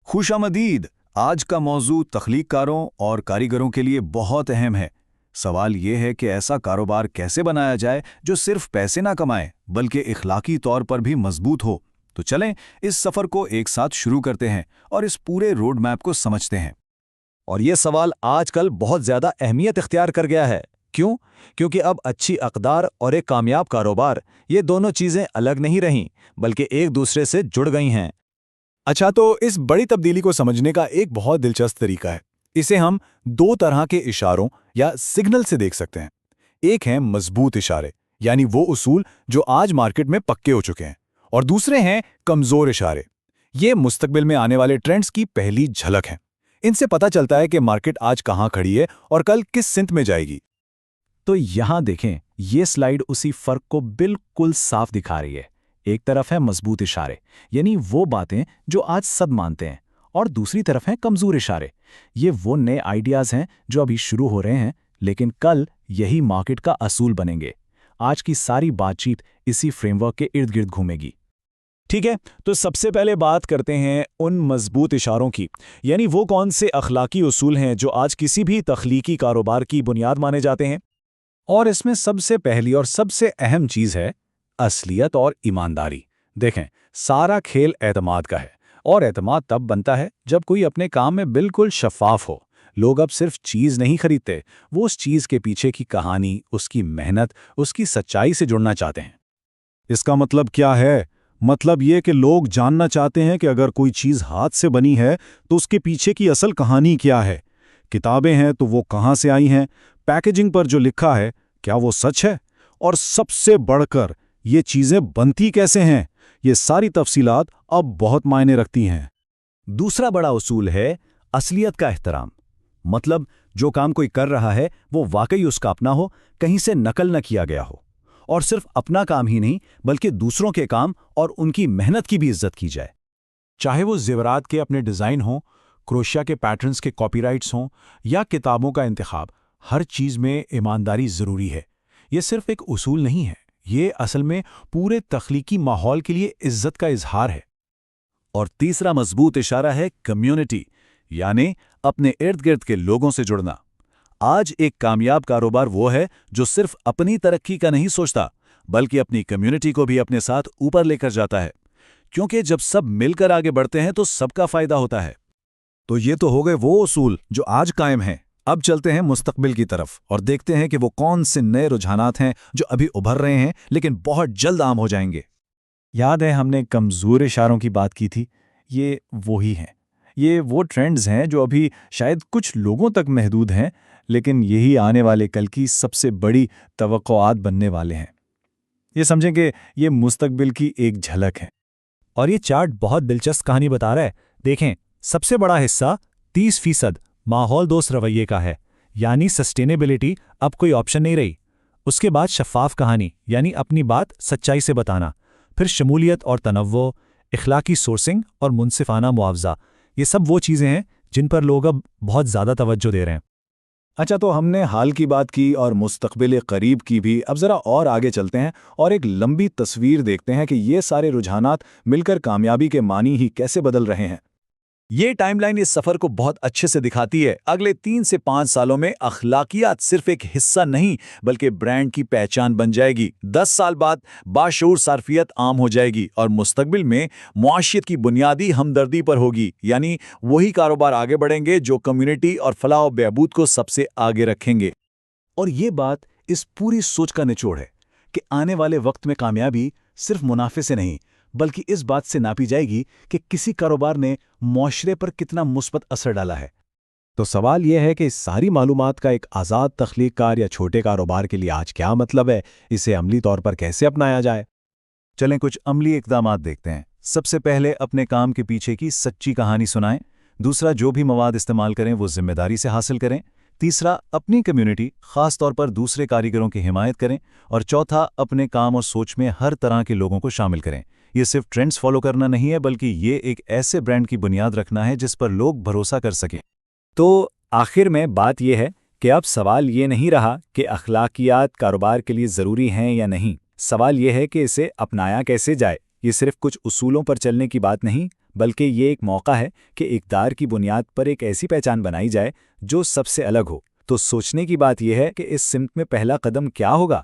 खुशामदीद। आज का मौजू तख्लीक कारों और कारीगरों के लिए बहुत अहम है। सवाल ये है कि ऐसा कारोबार कैसे बनाया जाए जो सिर्फ पैसे ना कमाए बल्कि इखलाकी तौर पर भी मजबूत हो। तो चलें इस सफ़र को एक साथ शुरू करते हैं और इस पूरे रोड मैप को समझते हैं। और ये सवाल आजकल बहुत ज़्यादा अहमियत इख्तियार कर गया है। क्यों? क्योंकि अब अच्छी अक़दार और एक कामयाब कारोबार, ये दोनों चीज़ें अलग नहीं रहीं बल्कि एक दूसरे से जुड़ गई हैं। अच्छा, तो इस बड़ी तब्दीली को समझने का एक बहुत दिलचस्प तरीका है। इसे हम दो तरह के इशारों या सिग्नल से देख सकते हैं। एक है मजबूत इशारे, यानी वो उसूल जो आज मार्केट में पक्के हो चुके हैं, और दूसरे हैं कमज़ोर इशारे। ये मुस्तकबिल में आने वाले ट्रेंड्स की पहली झलक हैं। इनसे पता चलता है कि मार्केट आज कहाँ खड़ी है और कल किस सिमत में जाएगी। तो यहाँ देखें, ये स्लाइड उसी फ़र्क को बिल्कुल साफ दिखा रही है। एक तरफ है मजबूत इशारे, यानी वो बातें जो आज सब मानते हैं, और दूसरी तरफ हैं कमज़ोर इशारे। ये वो नए आइडियाज़ हैं जो अभी शुरू हो रहे हैं, लेकिन कल यही मार्केट का असूल बनेंगे। आज की सारी बातचीत इसी फ्रेमवर्क के इर्द गिर्द घूमेगी। ठीक है, तो सबसे पहले बात करते हैं उन मजबूत इशारों की, यानी वो कौन से अखलाकी उसूल हैं जो आज किसी भी तख्लीकी कारोबार की बुनियाद माने जाते हैं। और इसमें सबसे पहली और सबसे अहम चीज़ है असलियत और ईमानदारी। देखें, सारा खेल एतमाद का है, और एतमाद तब बनता है जब कोई अपने काम में बिल्कुल शफाफ हो। लोग अब सिर्फ चीज़ नहीं खरीदते, वो उस चीज़ के पीछे की कहानी, उसकी मेहनत, उसकी सच्चाई से जुड़ना चाहते हैं। इसका मतलब क्या है? मतलब ये कि लोग जानना चाहते हैं कि अगर कोई चीज़ हाथ से बनी है तो उसके पीछे की असल कहानी क्या है। किताबें हैं तो वो कहाँ से आई हैं, पैकेजिंग पर जो लिखा है क्या वो सच है, और सबसे बढ़कर ये चीज़ें बनती कैसे हैं। ये सारी तफसीलात अब बहुत मायने रखती हैं। दूसरा बड़ा उसूल है असलियत का एहतराम। मतलब जो काम कोई कर रहा है वो वाकई उसका अपना हो, कहीं से नकल न किया गया हो। और सिर्फ अपना काम ही नहीं बल्कि दूसरों के काम और उनकी मेहनत की भी इज्जत की जाए। चाहे वो ज़ेवरात के अपने डिज़ाइन हों, क्रोशिया के पैटर्न्स के कॉपीराइट्स हों, या किताबों का इंतखाब, हर चीज़ में ईमानदारी ज़रूरी है। ये सिर्फ एक उसूल नहीं है, ये असल में पूरे तख्लीकी माहौल के लिए इज्जत का इजहार है। और तीसरा मजबूत इशारा है कम्युनिटी, यानी अपने इर्द गिर्द के लोगों से जुड़ना। आज एक कामयाब कारोबार वो है जो सिर्फ अपनी तरक्की का नहीं सोचता बल्कि अपनी कम्युनिटी को भी अपने साथ ऊपर लेकर जाता है, क्योंकि जब सब मिलकर आगे बढ़ते हैं तो सबका फायदा होता है। तो ये तो हो गए वो उसूल जो आज कायम हैं। अब चलते हैं मुस्तकबिल की तरफ और देखते हैं कि वो कौन से नए रुझानात हैं जो अभी उभर रहे हैं लेकिन बहुत जल्द आम हो जाएंगे। याद है हमने कमज़ोर इशारों की बात की थी, ये वही हैं। ये वो ट्रेंड्स हैं जो अभी शायद कुछ लोगों तक महदूद हैं, लेकिन यही आने वाले कल की सबसे बड़ी तवक्कुआत बनने वाले हैं। ये समझें कि ये मुस्तकबिल की एक झलक है। और ये चार्ट बहुत दिलचस्प कहानी बता रहा है। देखें, सबसे बड़ा हिस्सा 30% माहौल दोस्त रवैये का है, यानी सस्टेनेबिलिटी अब कोई ऑप्शन नहीं रही। उसके बाद शफाफ कहानी, यानी अपनी बात सच्चाई से बताना। फिर शमूलियत और तनव्वो, इखलाकी सोर्सिंग और मुनसिफाना मुआवजा। ये सब वो चीज़ें हैं जिन पर लोग अब बहुत ज़्यादा तवज्जो दे रहे हैं। अच्छा, तो हमने हाल की बात की और मुस्तकबिल करीब की भी। अब ज़रा और आगे चलते हैं और एक लंबी तस्वीर देखते हैं कि ये सारे रुझानात मिलकर कामयाबी के मानी ही कैसे बदल रहे हैं। ये टाइमलाइन इस सफ़र को बहुत अच्छे से दिखाती है। अगले 3 से 5 सालों में अखलाकियात सिर्फ एक हिस्सा नहीं बल्कि ब्रांड की पहचान बन जाएगी। 10 साल बाद बाशऊर सार्फियत आम हो जाएगी और मुस्तकबिल में मुआशियत की बुनियादी हमदर्दी पर होगी, यानी वही कारोबार आगे बढ़ेंगे जो कम्युनिटी और फलाह और बहबूद को सबसे आगे रखेंगे। और ये बात इस पूरी सोच का निचोड़ है कि आने वाले वक्त में कामयाबी सिर्फ मुनाफे से नहीं बल्कि इस बात से नापी जाएगी कि किसी कारोबार ने मुआशरे पर कितना मुस्बत असर डाला है। तो सवाल यह है कि इस सारी मालूमात का एक आज़ाद तख्लीककार या छोटे कारोबार के लिए आज क्या मतलब है, इसे अमली तौर पर कैसे अपनाया जाए। चलें कुछ अमली इक़दामात देखते हैं। सबसे पहले अपने काम के पीछे की सच्ची कहानी सुनाएं। दूसरा, जो भी मवाद इस्तेमाल करें वो जिम्मेदारी से हासिल करें। तीसरा, अपनी कम्युनिटी खास तौर पर दूसरे कारीगरों की हिमायत करें। और चौथा, अपने काम और सोच में हर तरह के लोगों को शामिल करें। ये सिर्फ ट्रेंड्स फॉलो करना नहीं है बल्कि ये एक ऐसे ब्रांड की बुनियाद रखना है जिस पर लोग भरोसा कर सकें। तो आखिर में बात यह है कि अब सवाल ये नहीं रहा कि अखलाकियात कारोबार के लिए ज़रूरी हैं या नहीं। सवाल यह है कि इसे अपनाया कैसे जाए। ये सिर्फ कुछ उसूलों पर चलने की बात नहीं بلکہ یہ ایک موقع ہے کہ اقدار کی بنیاد پر ایک ایسی پہچان بنائی جائے جو سب سے الگ ہو۔ تو سوچنے کی بات یہ ہے کہ اس سمت میں پہلا قدم کیا ہوگا؟